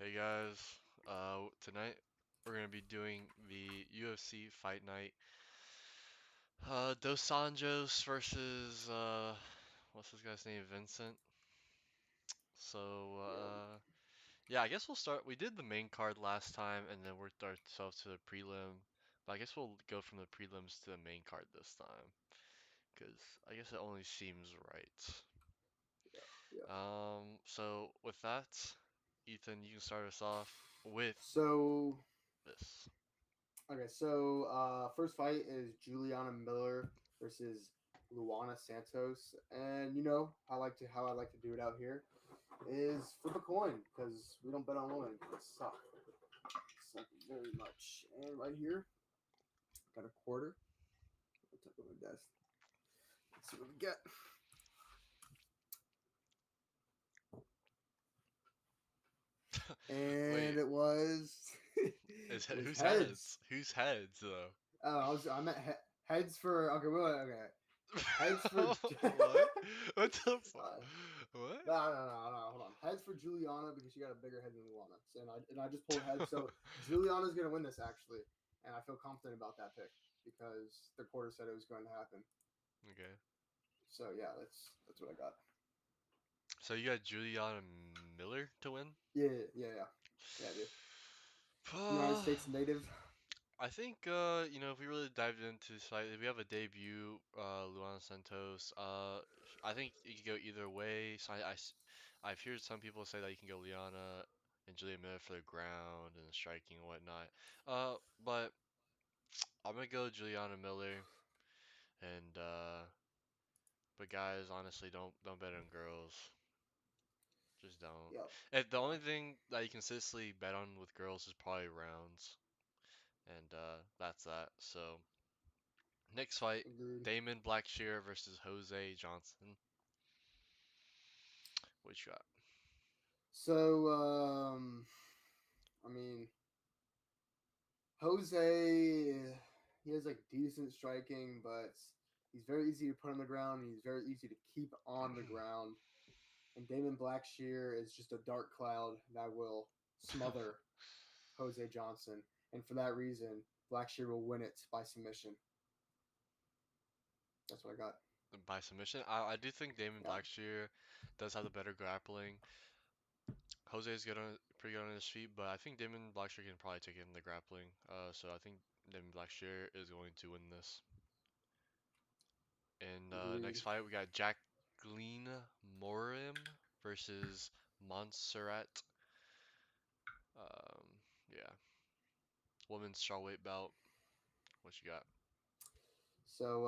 Hey guys, tonight we're gonna be doing the UFC Fight Night. Dos Anjos versus what's this guy's name? Vincent. So Yep. yeah, I guess we'll start. We did the main card last time, and then worked ourselves to the prelim. But I guess we'll go from the prelims to the main card this time, because I guess it only seems right. Yeah. So with that, Ethan, you can start us off with So this. first fight is Juliana Miller versus Luana Santos, and how I like to do it out here is flip a coin because we don't bet on women. It suck very much. And right here, got a quarter. I'll take on my desk. Let's see what we get. And Wait, it was is it was whose heads. heads? Whose heads though? Oh, I meant heads for okay. Okay, heads for. What? What the fuck? uh, What? no. Hold on. Heads for Juliana because she got a bigger head than Luana. So, and I just pulled heads. So Juliana's gonna win this actually, and I feel confident about that pick because the quarter said it was going to happen. Okay. So yeah, that's what I got. So you got Juliana Miller to win? Yeah, dude. United States native. I think if we really dived into this fight, if we have a debut, Luana Santos, I think you could go either way. I've heard some people say that you can go Liana and Julia Miller for the ground and the striking and whatnot. But I'm gonna go Juliana Miller and but guys, honestly, don't bet on girls. Just don't. Yep. The Yeah. only thing that you consistently bet on with girls is probably rounds, and that's that. So next fight, Agreed. Damon Blackshear versus Jose Johnson. What you got? So I mean Jose, he has like decent striking, but he's very easy to put on the ground. And he's very easy to keep on the ground. And Damon Blackshear is just a dark cloud that will smother Jose Johnson. And for that reason, Blackshear will win it by submission. That's what I got. By submission, I do think Damon Yeah. Blackshear does have the better grappling. Jose is pretty good on his feet, but I think Damon Blackshear can probably take it in the grappling. So I think Damon Blackshear is going to win this. And next Agreed. fight, we got Jaqueline Morim versus Montserrat. Yeah, women's strawweight belt. What you got? So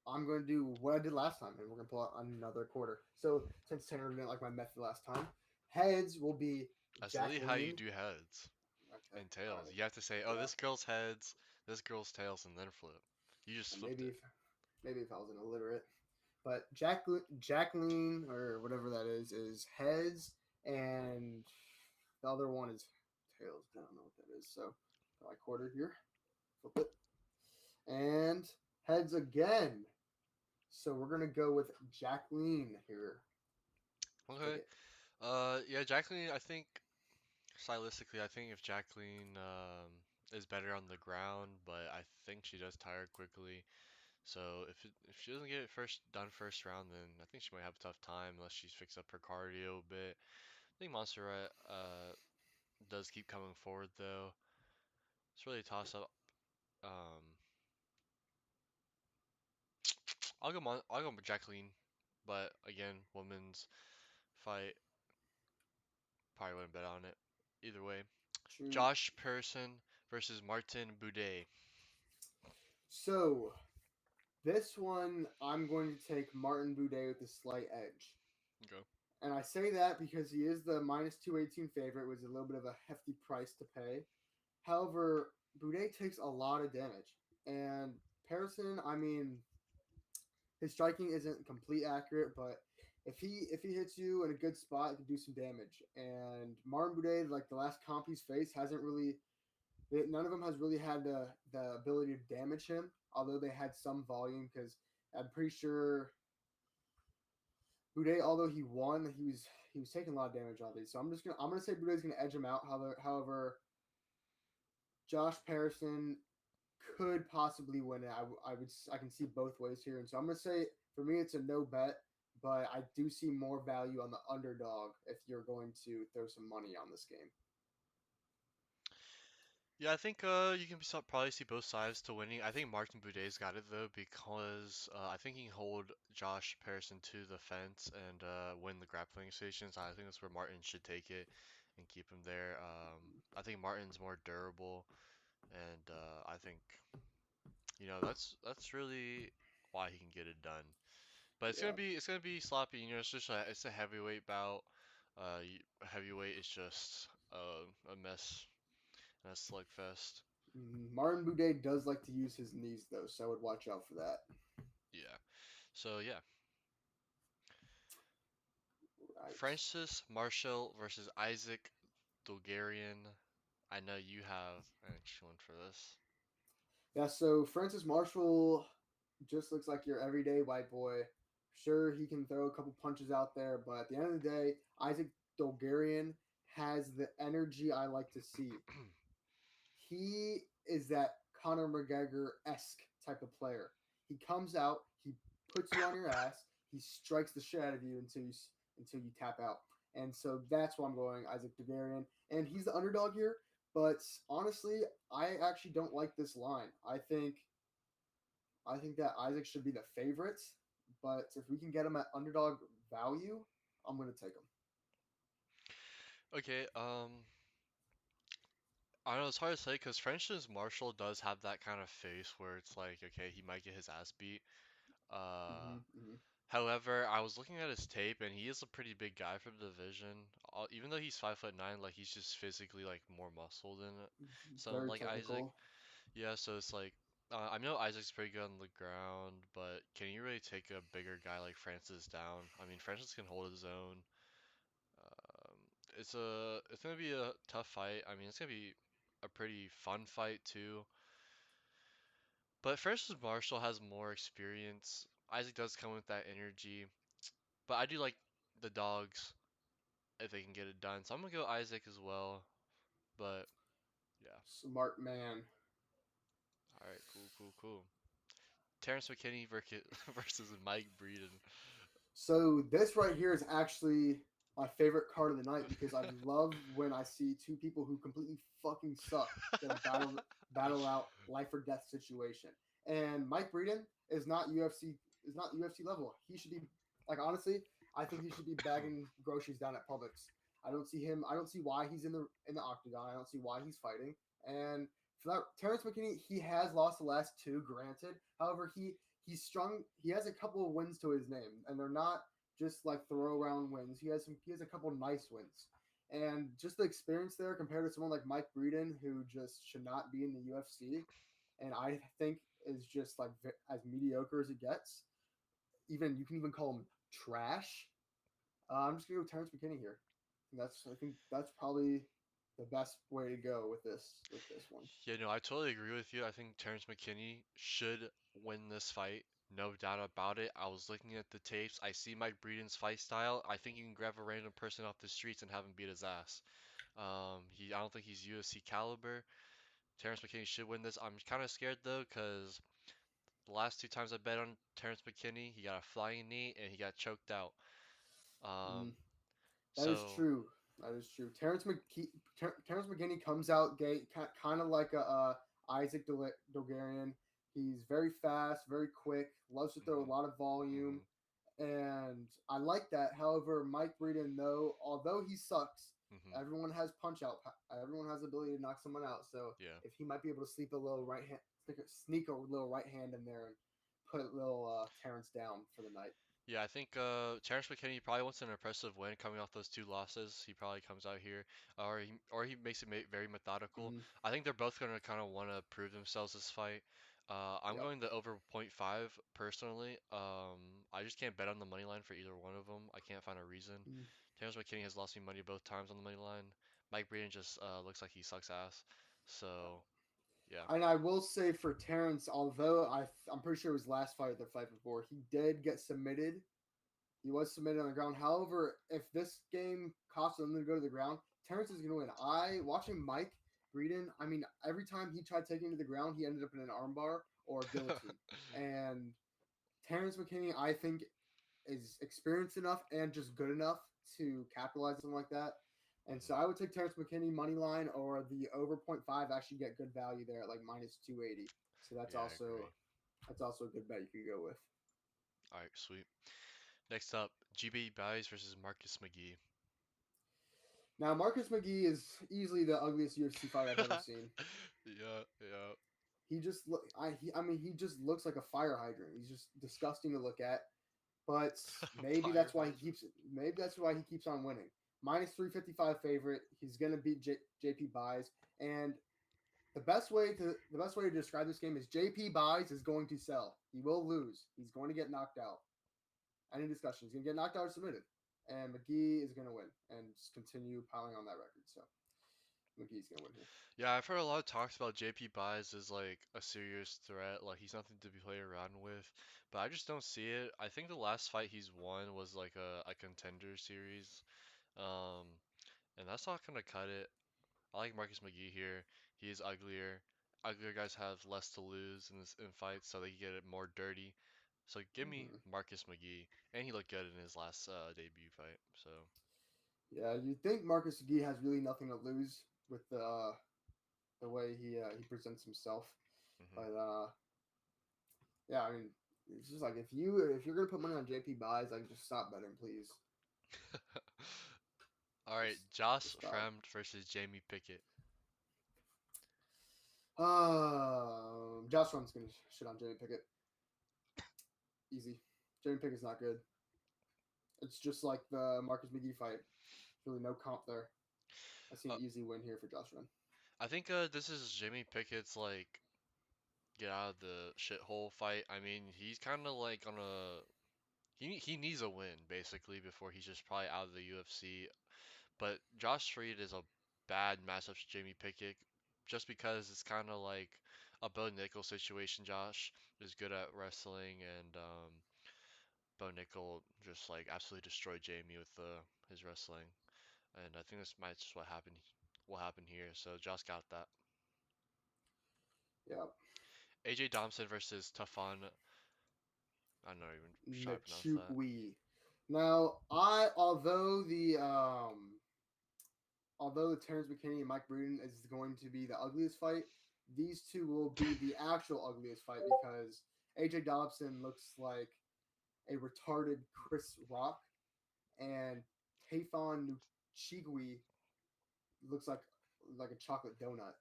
I'm going to do what I did last time, and we're going to pull out another quarter. So since Tanner didn't like my method last time, heads will be That's literally how you Jaqueline. do heads Okay. and All tails. right. You have to say, oh, Yeah. this girl's heads, this girl's tails, and then flip. You just And flipped it. maybe if I was an illiterate, but Jacqueline or whatever that is heads, and the other one is tails. I don't know what that is. So my quarter here, flip it, and heads again. So we're gonna go with Jacqueline here. Let's pick Okay. it. Yeah, Jacqueline, I think stylistically, I think if Jacqueline is better on the ground, but I think she does tire quickly. So if she doesn't get it first round, then I think she might have a tough time unless she's fixed up her cardio a bit. I think Montserrat does keep coming forward though. It's really a toss up. Um, I'll go with Jacqueline, but again, women's fight probably wouldn't bet on it. Either way, True. Josh Person versus Martin Boudet. So this one, I'm going to take Martin Boudet with a slight edge. Okay. And I say that because he is the minus 218 favorite, which is a little bit of a hefty price to pay. However, Boudet takes a lot of damage. And Harrison, I mean, his striking isn't complete accurate, but if he hits you in a good spot, it can do some damage. And Martin Boudet, like the last comp he's faced, hasn't really none of them has really had the ability to damage him, although they had some volume because I'm pretty sure Boudet, although he won, he was taking a lot of damage on these. So I'm gonna say Buday's gonna edge him out. However, Josh Parison could possibly win it. I can see both ways here, and so I'm gonna say for me it's a no bet, but I do see more value on the underdog if you're going to throw some money on this game. Yeah, I think you can probably see both sides to winning. I think Martin Boudet's got it though because I think he can hold Josh Parison to the fence and win the grappling stations. I think that's where Martin should take it and keep him there. I think Martin's more durable, and I think that's really why he can get it done. But Yeah. it's gonna be sloppy. It's just it's a heavyweight bout. Heavyweight is just a mess and a slugfest. Martin Boudet does like to use his knees though, so I would watch out for that. Yeah. So yeah, Right. Francis Marshall versus Isaac Dulgarian. I know you have an interesting one for this. Yeah, so Francis Marshall just looks like your everyday white boy. Sure, he can throw a couple punches out there, but at the end of the day, Isaac Dolgarian has the energy I like to see. He is that Conor McGregor esque type of player. He comes out, he puts you on your ass, he strikes the shit out of you until you tap out. And so that's why I'm going Isaac Dogarian. And he's the underdog here, but honestly, I actually don't like this line. I think that Isaac should be the favorite, but if we can get him at underdog value, I'm gonna take him. Okay, I don't know, it's hard to say because Francis Marshall does have that kind of face where it's like, okay, he might get his ass beat. Uh, Mm-hmm. However, I was looking at his tape and he is a pretty big guy for the division. Even though he's 5'9", like he's just physically like more muscle than someone Very like Isaac. technical. Yeah, so it's like I know Isaac's pretty good on the ground, but can you really take a bigger guy like Francis down? I mean, Francis can hold his own. Um, it's gonna be a tough fight. I mean, it's gonna be a pretty fun fight too. But Francis Marshall has more experience. Isaac does come with that energy, but I do like the dogs if they can get it done. So I'm gonna go Isaac as well. But yeah, Smart man. all right, cool, cool, cool. Terrance McKinney versus Mike Breeden. So this right here is actually my favorite card of the night because I love when I see two people who completely fucking suck gonna battle out life or death situation. And Mike Breeden is not UFC level. He should be like honestly, I think he should be bagging groceries down at Publix. I don't see him. I don't see why he's in the octagon. I don't see why he's fighting. And for that, Terrence McKinney, he has lost the last two, granted. However, he's strong. He has a couple of wins to his name, and they're not just like throw around wins. He has a couple nice wins, and just the experience there compared to someone like Mike Breeden, who just should not be in the UFC, and I think is just like as mediocre as it gets. Even you can even call him trash. I'm just gonna go with Terrence McKinney here. I think that's probably the best way to go with this one. Yeah, no, I totally agree with you. I think Terrence McKinney should win this fight. No doubt about it. I was looking at the tapes. I see Mike Breeden's fight style. I think you can grab a random person off the streets and have him beat his ass. I don't think he's UFC caliber. Terrence McKinney should win this. I'm kind of scared though, because the last two times I bet on Terrence McKinney, he got a flying knee and he got choked out. Mm, Um, that is so true. That is true. Terrence McKinney comes out gay, kind of like a Isaac Dogarian. He's very fast, very quick, loves to throw a mhm, lot of volume, mhm, and I like that. However, Mike Breeden, though, although he sucks, mhm, everyone has the ability to knock someone out. So yeah. if he might be able to sneak a little right hand in there and put little Terrence down for the night. Yeah, I think Terrence McKinney probably wants an impressive win coming off those two losses. He probably comes out here, or he makes it very methodical. Mm, I think they're both going to kind of want to prove themselves this fight. I'm yep. going the over point 0.5 personally. I just can't bet on the money line for either one of them. I can't find a reason. Mm. Terrence McKinney has lost me money both times on the money line. Mike Breeden just looks like he sucks ass. So yeah. And I will say for Terrence, although I'm pretty sure it was last fight or the fight before, he did get submitted He was submitted on the ground. However, if this game costs him to go to the ground, Terrance is going to win. I watching Mike Breeden. I mean, every time he tried taking him to the ground, he ended up in an armbar or a guillotine. And Terrance McKinney, I think, is experienced enough and just good enough to capitalize on something like that. And so Mhm. I would take Terrance McKinney money line or the over point 0.5. Actually, get good value there at like minus 280. So Yeah, I agree. that's also a good bet you could go with. All right, sweet. Next up, GB Buys versus Marcus McGee. Now Marcus McGee is easily the ugliest UFC fight I've ever seen. Yeah, yeah. He just look I mean he just looks like a fire hydrant. He's just disgusting to look at. But Fire hydrant. maybe that's why he keeps on winning. Minus 355 favorite. He's gonna beat JP Buys. And the best way to describe this game is JP Buys is going to sell. He will lose. He's going to get knocked out. Any discussion. He's gonna get knocked out or submitted. And McGee is gonna win and just continue piling on that record. So McGee's gonna win here. Yeah, I've heard a lot of talks about JP Buys as like a serious threat, like he's nothing to be played around with, but I just don't see it. I think the last fight he's won was like a contender series, um, and that's not gonna cut it. I like Marcus McGee here. He is uglier. Uglier guys have less to lose in fights, so they can get it more dirty. So give me Mm-hmm. Marcus McGee, and he looked good in his last debut fight. So Yeah, you think Marcus McGee has really nothing to lose with the way he presents himself, mhm. but yeah, I mean, it's just like if you're gonna put money on JP buys, like just stop betting, please. All right, Just Josh just stop. Framed versus Jamie Pickett. Josh Rum's gonna shit on Jamie Pickett. Easy. Jamie Pickett's not good. It's just like the Marcus McGee fight. Really no comp there. I see an Uh, easy win here for Josh Rum. I think this is Jamie Pickett's like get out of the shithole fight. I mean, he's kind of like on a he needs a win basically before he's just probably out of the UFC. But Josh Freed is a bad matchup to Jamie Pickett just because it's kind of like a Bo Nickel situation. Josh is good at wrestling, and Bo Nickel just like absolutely destroyed Jamie with his wrestling. And I think this might just what happened here. So Josh got that. Yeah, AJ Thompson versus Tafon. I'm not even sure how to pronounce that. Nachukwi. Now, although the Terrence McKinney and Mike Breeden is going to be the ugliest fight, these two will be the actual ugliest fight because AJ Dobson looks like a retarded Chris Rock, and Tafon Nuchigui looks like a chocolate donut.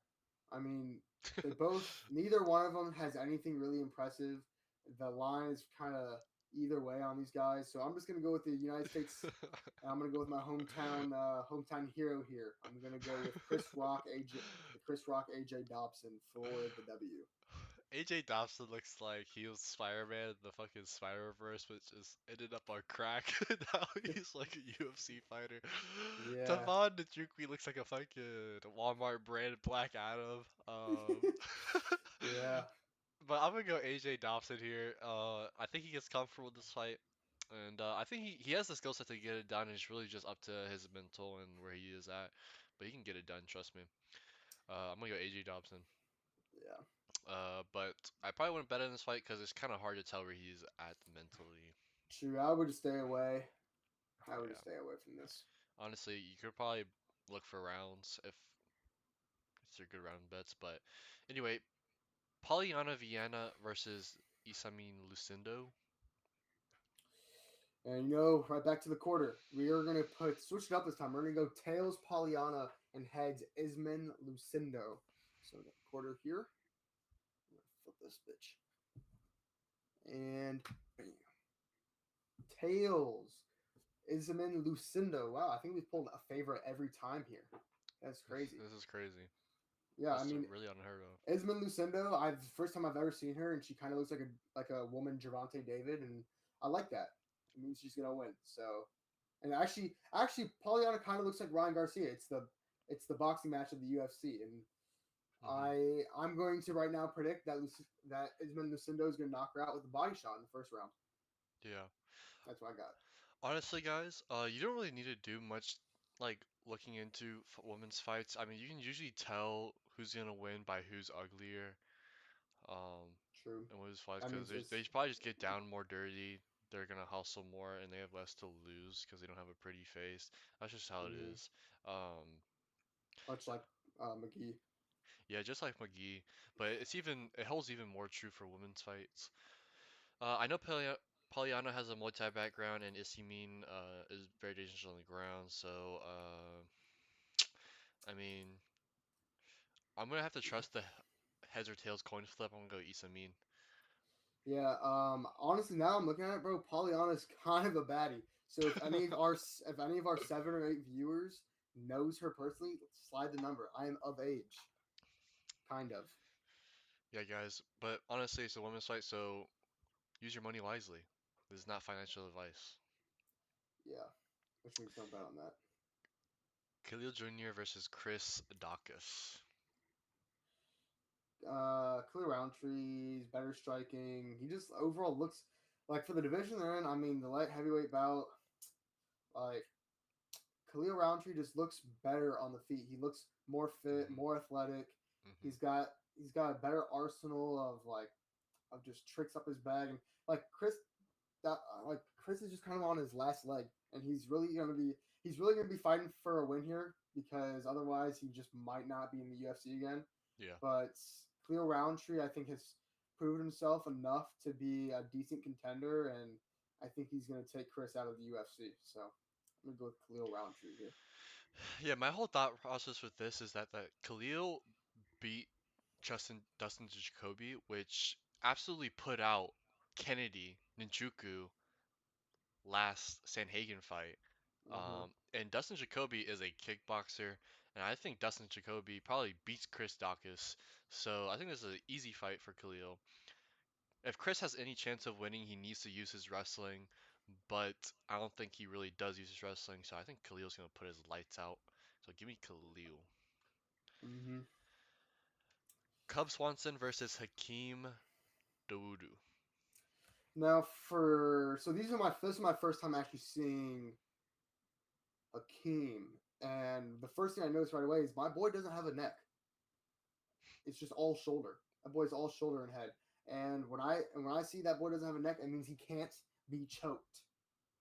I mean, they both neither one of them has anything really impressive. The line is kind of either way on these guys, so I'm just gonna go with the United States. And I'm gonna go with my hometown hero here. I'm gonna go with Chris Rock AJ Dobson for the W. AJ Dobson looks like he was Spider-Man in the fucking Spider-Verse, but just ended up on crack. Now he's like a UFC fighter. Yeah. Tavon Nchukwi looks like a fucking Walmart brand Black Adam. Yeah. But I'm gonna go AJ Dobson here. I think he gets comfortable with this fight, and I think he has the skill set to get it done. It's really just up to his mental and where he is at, but he can get it done. Trust me. I'm gonna go AJ Dobson. Yeah. But I probably wouldn't bet in this fight because it's kind of hard to tell where he's at mentally. True. I would just stay away. I would Yeah. just stay away from this. Honestly, you could probably look for rounds if they're good round bets. But anyway, Polyana Vienna versus Iasmin Lucindo. And right back to the quarter. We are gonna switch it up this time. We're gonna go tails Polyana and heads Isman Lucindo. So we got the quarter here. I'm gonna flip this bitch. And bam. Tails Isman Lucindo. Wow, I think we've pulled a favorite every time here. That's crazy. This is crazy. Yeah, I That's mean really unheard of. Isman Lucindo. I've first time I've ever seen her, and she kind of looks like a woman Javante David, and I like that. It means she's gonna win. So, and actually, Polyana kind of looks like Ryan Garcia. It's the boxing match of the UFC, and Hmm. I'm going to right now predict that Isman Lucindo is gonna knock her out with a body shot in the first round. Yeah. That's what I got. Honestly, guys, you don't really need to do much like looking into women's fights. I mean, you can usually tell who's gonna win by who's uglier, um, True. in women's fights I mean, because they probably just get down more dirty. They're gonna hustle more and they have less to lose because they don't have a pretty face. That's just how it mhm, is. Um, much like McGee. yeah, just like McGee, but it holds even more true for women's fights. I know Polyana has a Muay Thai background, and Iasmin is very dangerous on the ground. So, I mean, I'm gonna have to trust the heads or tails coin flip. I'm gonna go Iasmin. Yeah. Honestly, now I'm looking at it, bro. Polyana's kind of a baddie. So if any of our 7 or 8 viewers knows her personally, slide the number. I am of age, kind of. Yeah, guys. But honestly, it's a women's fight, so use your money wisely. This is not financial advice. Yeah. Which means don't bet on that. Khalil Jr. versus Chris Dawkins. Clear Roundtree's better striking. He just overall looks like for the division they're in. I mean, the light heavyweight bout, like Khalil Roundtree just looks better on the feet. He looks more fit, Hmm. more athletic. Hmm. He's got a better arsenal of just tricks up his bag, and like Chris is just kind of on his last leg, and he's really gonna be fighting for a win here because otherwise he just might not be in the UFC again. Yeah. But Cleo Roundtree, I think, has proven himself enough to be a decent contender, and I think he's going to take Chris out of the UFC. So I'm going to go with Khalil Roundtree here. Yeah, my whole thought process with this is that Khalil beat Dustin Jacoby, which absolutely put out Kennedy Njoku last Sanhagen fight. Mm-hmm. And Dustin Jacoby is a kickboxer, and I think Dustin Jacoby probably beats Chris Dawkins. So I think this is an easy fight for Khalil. If Chris has any chance of winning, he needs to use his wrestling, but I don't think he really does use his wrestling. So I think Khalil's gonna put his lights out. So give me Khalil. Mm-hmm. Cub Swanson versus Hakeem Dawodu. Now this is my first time actually seeing Hakeem, and the first thing I noticed right away is my boy doesn't have a neck. It's just all shoulder. That boy's all shoulder and head. And when I see that boy doesn't have a neck, it means he can't be choked.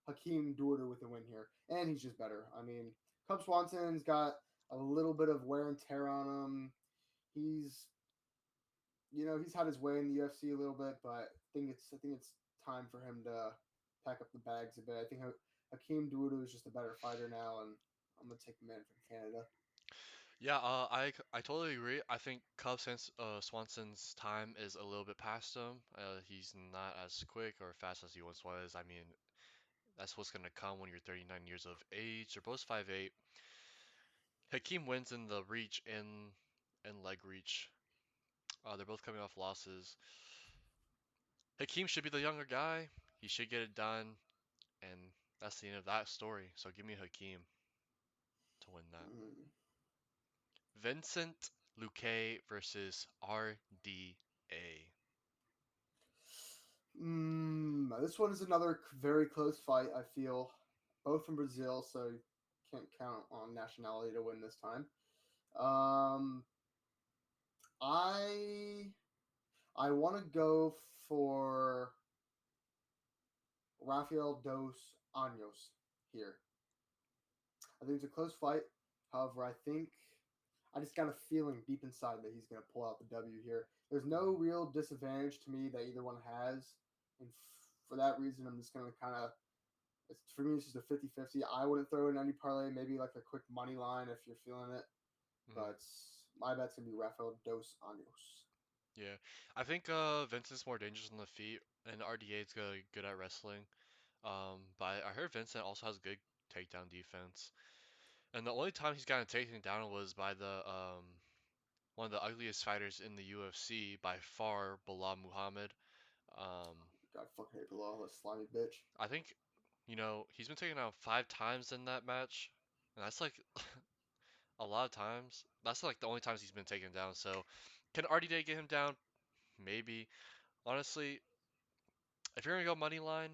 Hakeem Dawodu with the win here, and he's just better. I mean, Cub Swanson's got a little bit of wear and tear on him. He's he's had his way in the UFC a little bit, but I think it's time for him to pack up the bags a bit. I think Hakeem Dawodu is just a better fighter now, and I'm gonna take the man from Canada. Yeah, I totally agree. I think Swanson's time is a little bit past him. He's not as quick or fast as he once was. I mean, that's what's gonna come when you're 39 years of age. They're both 5'8". Hakeem wins in the reach and leg reach. They're both coming off losses. Hakeem should be the younger guy. He should get it done, and that's the end of that story. So give me Hakeem to win that. Mm. Vincent Luque versus RDA. This one is another very close fight. I feel both from Brazil, so can't count on nationality to win this time. Um, I I want to go for Rafael dos Anjos here. I think it's a close fight. However, I just got a feeling deep inside that he's going to pull out the W here. There's no Mhm. real disadvantage to me that either one has. And for that reason, I'm just going to kind of, for me, it's just a 50-50. I wouldn't throw in any parlay, maybe like a quick money line if you're feeling it. Mhm. But my bet's going to be Rafael dos Anjos. Yeah, I think Vincent's more dangerous on the feet, and RDA is good at wrestling. But I heard Vincent also has good takedown defense, and the only time he's gotten taken down was by the one of the ugliest fighters in the UFC by far, Bilal Muhammad. Um, God fucking hate Bilal, that slimy bitch. I think, he's been taken down 5 times in that match, and that's like a lot of times. That's like the only times he's been taken down. So, can RDA get him down? Maybe. Honestly, if you're gonna go money line,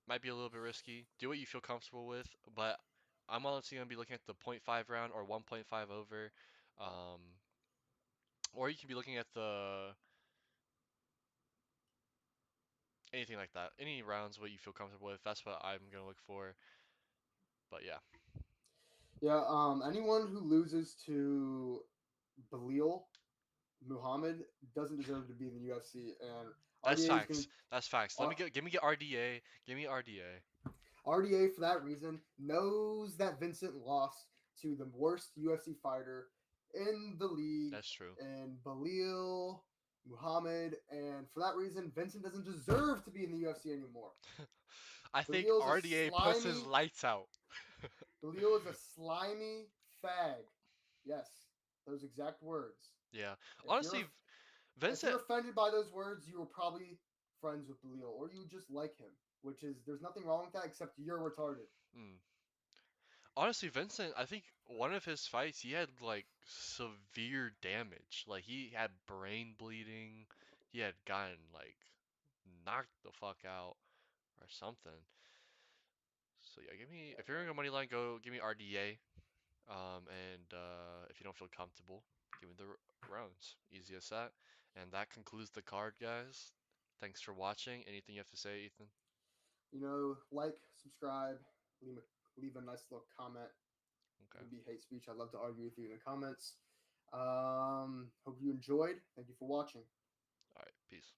might be a little bit risky. Do what you feel comfortable with, but I'm honestly gonna be looking at the point 0.5 round or 1.5 over, um, or you can be looking at the anything like that. Any rounds, what you feel comfortable with. That's what I'm gonna look for. But yeah, Yeah, anyone who loses to Belil Muhammad doesn't deserve to be in the UFC, and that's RDA is going facts. That's facts. to Give me get RDA. Give me RDA. RDA for that reason knows that Vincent lost to the worst UFC fighter in the league, That's true. and Belil Muhammad, and for that reason, Vincent doesn't deserve to be in the UFC anymore. I think Belil's a RDA puts his slimy. lights out. Belil is a slimy fag. Yes, those exact words. Yeah. If you're Honestly, if you're Vincent. offended by those words, you were probably friends with Belil, or you just like him, which is there's nothing wrong with that except you're retarded. Hmm. Honestly, Vincent, I think one of his fights, he had like severe damage. Like he had brain bleeding. He had gotten like knocked the fuck out or something. So yeah, give me if you're gonna go money line, go give me RDA. And if you don't feel comfortable, give me the rounds. Easy as that. And that concludes the card, guys. Thanks for watching. Anything you have to say, Ethan? Like, subscribe, leave a nice little comment. It Okay. can be hate speech. I'd love to argue with you in the comments. Hope you enjoyed. Thank you for watching. All right. Peace.